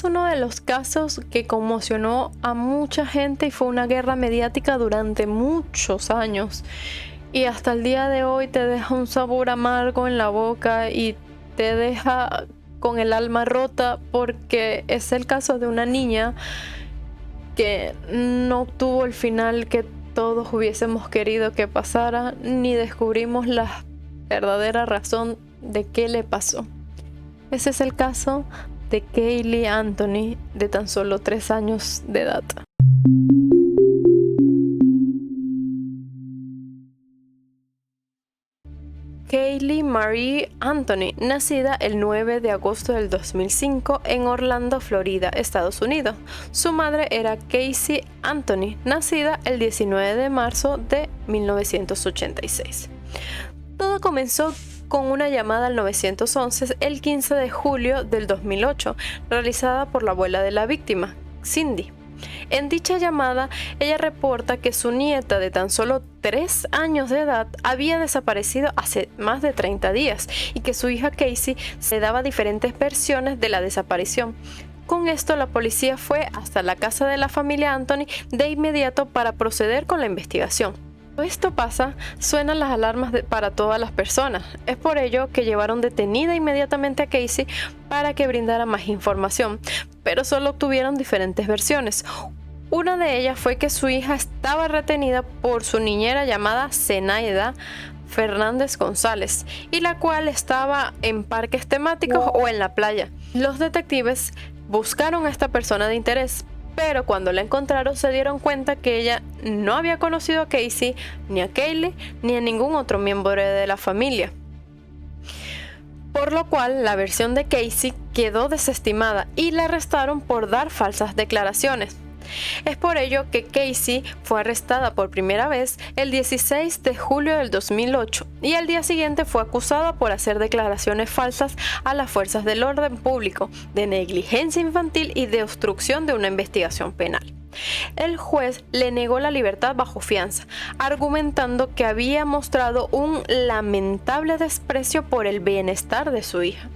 es uno de los casos que conmocionó a mucha gente y fue una guerra mediática durante muchos años. Y hasta el día de hoy te deja un sabor amargo en la boca y te deja con el alma rota, porque es el caso de una niña que no obtuvo el final que todos hubiésemos querido que pasara, ni descubrimos la verdadera razón de qué le pasó. Ese es el caso de Caylee Anthony, de tan solo 3 años de edad. Caylee Marie Anthony, nacida el 9 de agosto del 2005 en Orlando, Florida, Estados Unidos. Su madre era Casey Anthony, nacida el 19 de marzo de 1986. Todo comenzó con una llamada al 911 el 15 de julio del 2008, realizada por la abuela de la víctima, Cindy. En dicha llamada, ella reporta que su nieta de tan solo 3 años de edad había desaparecido hace más de 30 días y que su hija Casey se daba diferentes versiones de la desaparición. Con esto, la policía fue hasta la casa de la familia Anthony de inmediato para proceder con la investigación. Cuando esto pasa, suenan las alarmas para todas las personas. Es por ello que llevaron detenida inmediatamente a Casey para que brindara más información, pero solo obtuvieron diferentes versiones. Una de ellas fue que su hija estaba retenida por su niñera llamada Zenaida Fernández González, y la cual estaba en parques temáticos o en la playa. Los detectives buscaron a esta persona de interés, pero cuando la encontraron se dieron cuenta que ella no había conocido a Casey, ni a Caylee, ni a ningún otro miembro de la familia. Por lo cual la versión de Casey quedó desestimada y la arrestaron por dar falsas declaraciones. Es por ello que Casey fue arrestada por primera vez el 16 de julio del 2008 y al día siguiente fue acusada por hacer declaraciones falsas a las fuerzas del orden público, de negligencia infantil y de obstrucción de una investigación penal. El juez le negó la libertad bajo fianza, argumentando que había mostrado un lamentable desprecio por el bienestar de su hija.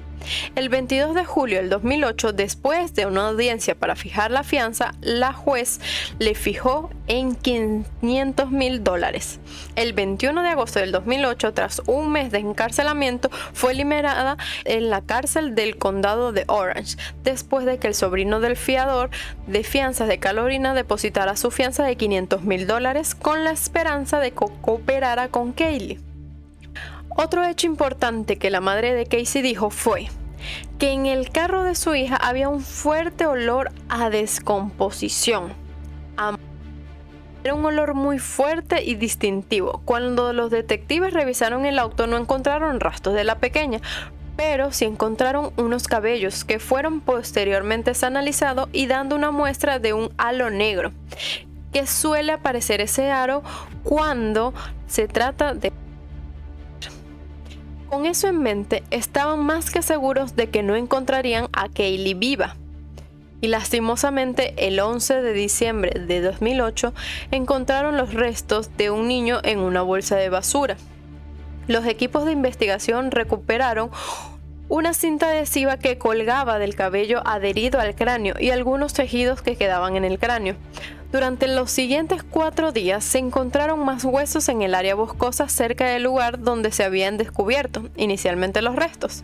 El 22 de julio del 2008, después de una audiencia para fijar la fianza, la juez le fijó en $500,000. El 21 de agosto del 2008, tras un mes de encarcelamiento, fue liberada en la cárcel del condado de Orange, después de que el sobrino del fiador de fianzas de Carolina depositara su fianza de $500,000 con la esperanza de que cooperara con Caylee. Otro hecho importante que la madre de Casey dijo fue que en el carro de su hija había un fuerte olor a descomposición. Era un olor muy fuerte y distintivo. Cuando los detectives revisaron el auto no encontraron rastros de la pequeña, pero sí encontraron unos cabellos que fueron posteriormente analizados y dando una muestra de un halo negro, que suele aparecer ese halo cuando se trata de... Con eso en mente, estaban más que seguros de que no encontrarían a Caylee viva. Y lastimosamente, el 11 de diciembre de 2008, encontraron los restos de un niño en una bolsa de basura. Los equipos de investigación recuperaron una cinta adhesiva que colgaba del cabello adherido al cráneo y algunos tejidos que quedaban en el cráneo. Durante los siguientes 4 días se encontraron más huesos en el área boscosa cerca del lugar donde se habían descubierto inicialmente los restos.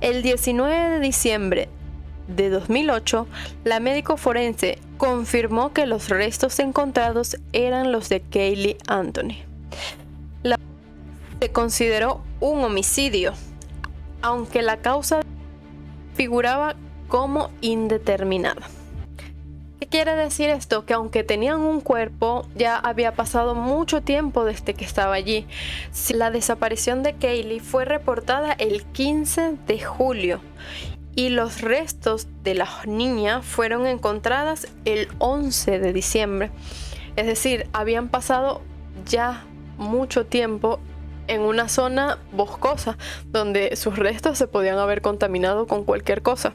El 19 de diciembre de 2008, la médico forense confirmó que los restos encontrados eran los de Caylee Anthony. Se consideró un homicidio, aunque la causa figuraba como indeterminada. ¿Qué quiere decir esto? Que aunque tenían un cuerpo, ya había pasado mucho tiempo desde que estaba allí. La desaparición de Caylee fue reportada el 15 de julio y los restos de la niña fueron encontradas el 11 de diciembre. Es decir, habían pasado ya mucho tiempo en una zona boscosa donde sus restos se podían haber contaminado con cualquier cosa.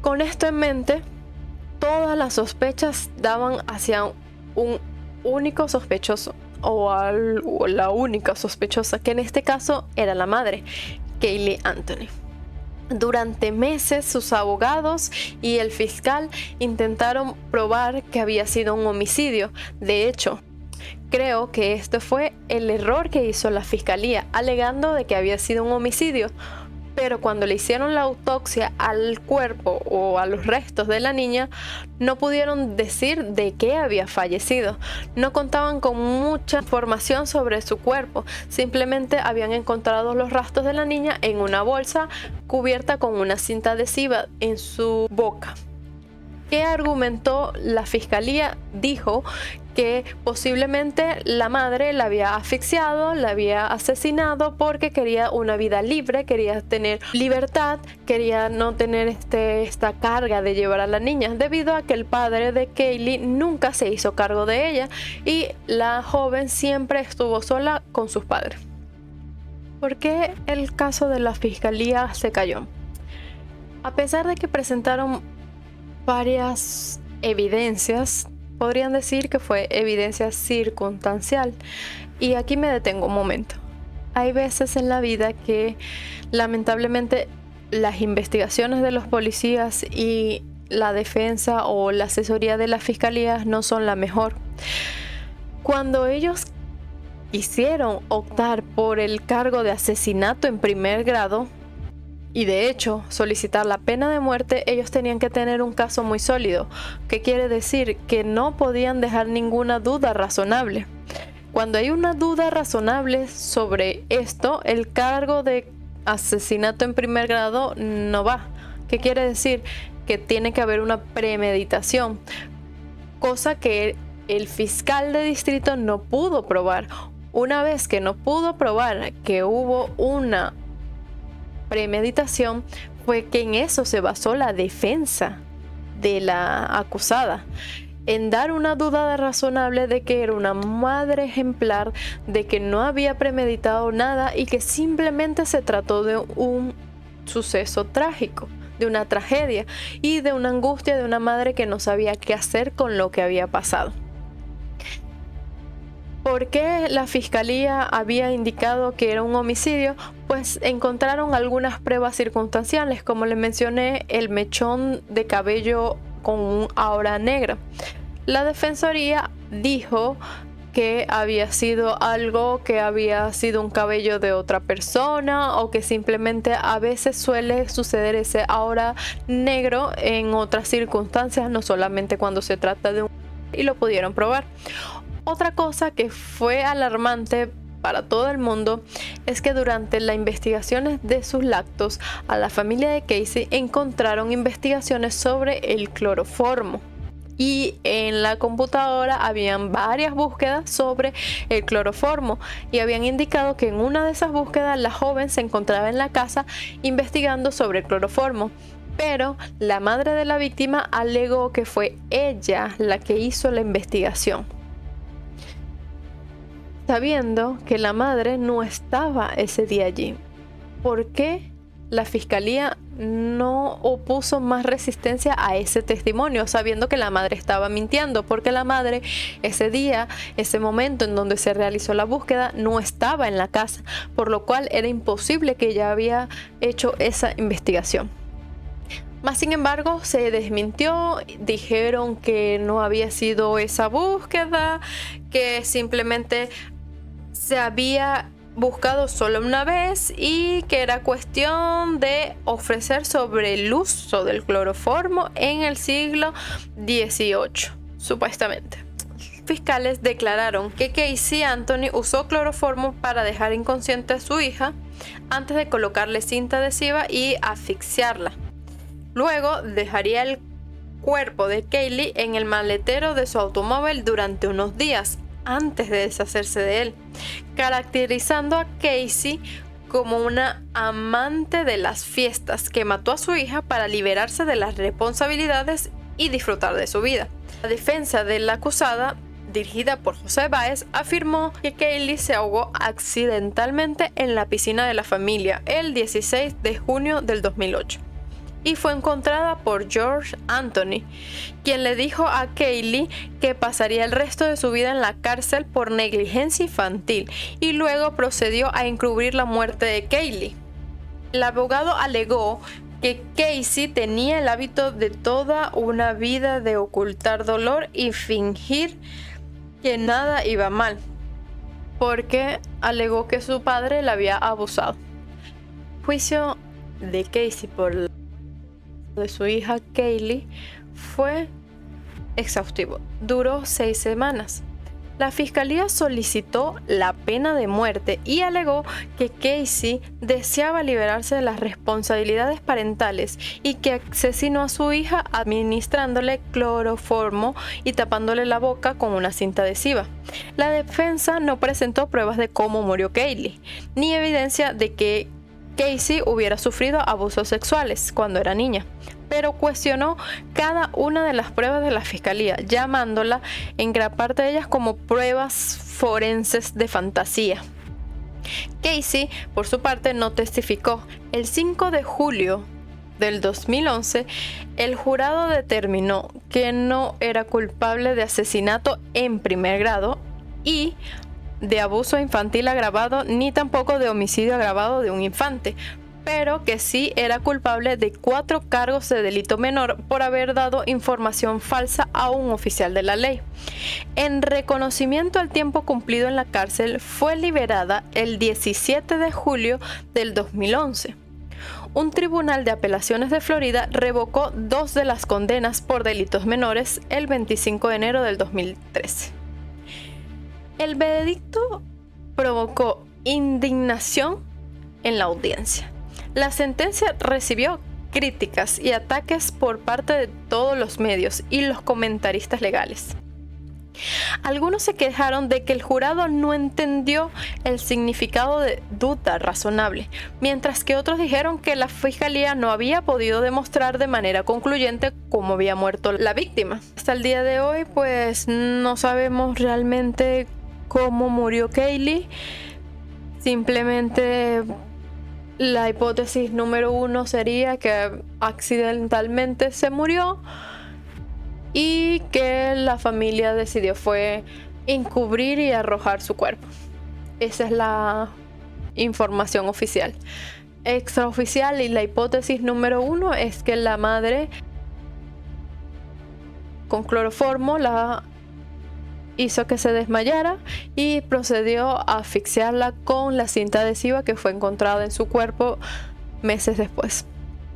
Con esto en mente, todas las sospechas daban hacia un único sospechoso o la única sospechosa, que en este caso era la madre, Caylee Anthony. Durante meses sus abogados y el fiscal intentaron probar que había sido un homicidio. De hecho, creo que este fue el error que hizo la fiscalía, alegando de que había sido un homicidio. Pero cuando le hicieron la autopsia al cuerpo o a los restos de la niña, no pudieron decir de qué había fallecido. No contaban con mucha información sobre su cuerpo. Simplemente habían encontrado los rastros de la niña en una bolsa cubierta con una cinta adhesiva en su boca. ¿Qué argumentó la fiscalía? Dijo que posiblemente la madre la había asfixiado, la había asesinado porque quería una vida libre, quería tener libertad, quería no tener esta carga de llevar a la niña, debido a que el padre de Kaylee nunca se hizo cargo de ella y la joven siempre estuvo sola con sus padres. ¿Por qué el caso de la fiscalía se cayó? A pesar de que presentaron varias evidencias, podrían decir que fue evidencia circunstancial. Y aquí me detengo un momento. Hay veces en la vida que lamentablemente las investigaciones de los policías y la defensa o la asesoría de las fiscalías no son la mejor. Cuando ellos quisieron optar por el cargo de asesinato en primer grado, y de hecho solicitar la pena de muerte, ellos tenían que tener un caso muy sólido. ¿Qué quiere decir? Que no podían dejar ninguna duda razonable. Cuando hay una duda razonable sobre esto, el cargo de asesinato en primer grado no va. ¿Qué quiere decir? Que tiene que haber una premeditación, cosa que el fiscal de distrito no pudo probar. Una vez que no pudo probar que hubo una premeditación, fue que en eso se basó la defensa de la acusada, en dar una duda razonable de que era una madre ejemplar, de que no había premeditado nada y que simplemente se trató de un suceso trágico, de una tragedia y de una angustia de una madre que no sabía qué hacer con lo que había pasado. ¿Por qué la fiscalía había indicado que era un homicidio? Pues encontraron algunas pruebas circunstanciales, como les mencioné, el mechón de cabello con un aura negra. La defensoría dijo que había sido algo que había sido un cabello de otra persona, o que simplemente a veces suele suceder ese aura negro en otras circunstancias, no solamente cuando se trata de un... y lo pudieron probar. Otra cosa que fue alarmante para todo el mundo es que durante las investigaciones de sus lactos a la familia de Casey encontraron investigaciones sobre el cloroformo, y en la computadora habían varias búsquedas sobre el cloroformo y habían indicado que en una de esas búsquedas la joven se encontraba en la casa investigando sobre el cloroformo. Pero la madre de la víctima alegó que fue ella la que hizo la investigación, sabiendo que la madre no estaba ese día allí. ¿Por qué la fiscalía no opuso más resistencia a ese testimonio, sabiendo que la madre estaba mintiendo? Porque la madre ese día, ese momento en donde se realizó la búsqueda, no estaba en la casa, por lo cual era imposible que ella había hecho esa investigación. Mas sin embargo se desmintió, dijeron que no había sido esa búsqueda, que simplemente se había buscado solo una vez y que era cuestión de ofrecer sobre el uso del cloroformo en el siglo XVIII, supuestamente. Fiscales declararon que Casey Anthony usó cloroformo para dejar inconsciente a su hija antes de colocarle cinta adhesiva y asfixiarla. Luego dejaría el cuerpo de Kaylee en el maletero de su automóvil durante unos días antes de deshacerse de él, caracterizando a Casey como una amante de las fiestas que mató a su hija para liberarse de las responsabilidades y disfrutar de su vida. La defensa de la acusada, dirigida por José Báez, afirmó que Kaylee se ahogó accidentalmente en la piscina de la familia el 16 de junio del 2008. Y fue encontrada por George Anthony, quien le dijo a Kaylee que pasaría el resto de su vida en la cárcel por negligencia infantil, y luego procedió a encubrir la muerte de Kaylee. El abogado alegó que Casey tenía el hábito de toda una vida de ocultar dolor y fingir que nada iba mal, porque alegó que su padre la había abusado. El juicio de Casey por de su hija Kaylee fue exhaustivo. Duró 6 semanas. La fiscalía solicitó la pena de muerte y alegó que Casey deseaba liberarse de las responsabilidades parentales y que asesinó a su hija administrándole cloroformo y tapándole la boca con una cinta adhesiva. La defensa no presentó pruebas de cómo murió Kaylee, ni evidencia de que Casey hubiera sufrido abusos sexuales cuando era niña, pero cuestionó cada una de las pruebas de la fiscalía, llamándola en gran parte de ellas como pruebas forenses de fantasía. Casey, por su parte, no testificó. El 5 de julio del 2011, el jurado determinó que no era culpable de asesinato en primer grado y de abuso infantil agravado, ni tampoco de homicidio agravado de un infante, pero que sí era culpable de 4 cargos de delito menor por haber dado información falsa a un oficial de la ley. En reconocimiento al tiempo cumplido en la cárcel, fue liberada el 17 de julio del 2011. Un tribunal de apelaciones de Florida revocó 2 de las condenas por delitos menores el 25 de enero del 2013. El veredicto provocó indignación en la audiencia. La sentencia recibió críticas y ataques por parte de todos los medios y los comentaristas legales. Algunos se quejaron de que el jurado no entendió el significado de duda razonable, mientras que otros dijeron que la fiscalía no había podido demostrar de manera concluyente cómo había muerto la víctima. Hasta el día de hoy, pues no sabemos realmente cómo murió Kaylee. Simplemente la hipótesis número 1 sería que accidentalmente se murió y que la familia decidió fue encubrir y arrojar su cuerpo. Esa es la información oficial. Extraoficial, y la hipótesis número 1 es que la madre con cloroformo la hizo que se desmayara y procedió a asfixiarla con la cinta adhesiva que fue encontrada en su cuerpo meses después.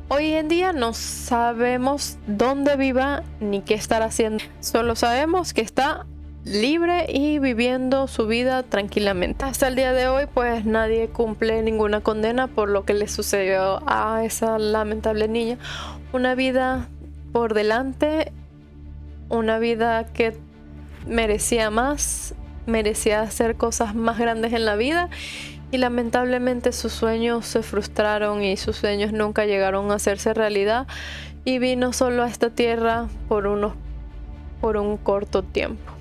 Hoy en día no sabemos dónde viva ni qué estará haciendo. Solo sabemos que está libre y viviendo su vida tranquilamente. Hasta el día de hoy, pues nadie cumple ninguna condena por lo que le sucedió a esa lamentable niña. Una vida por delante, una vida que merecía más, merecía hacer cosas más grandes en la vida, y lamentablemente sus sueños se frustraron y sus sueños nunca llegaron a hacerse realidad, y vino solo a esta tierra por un corto tiempo.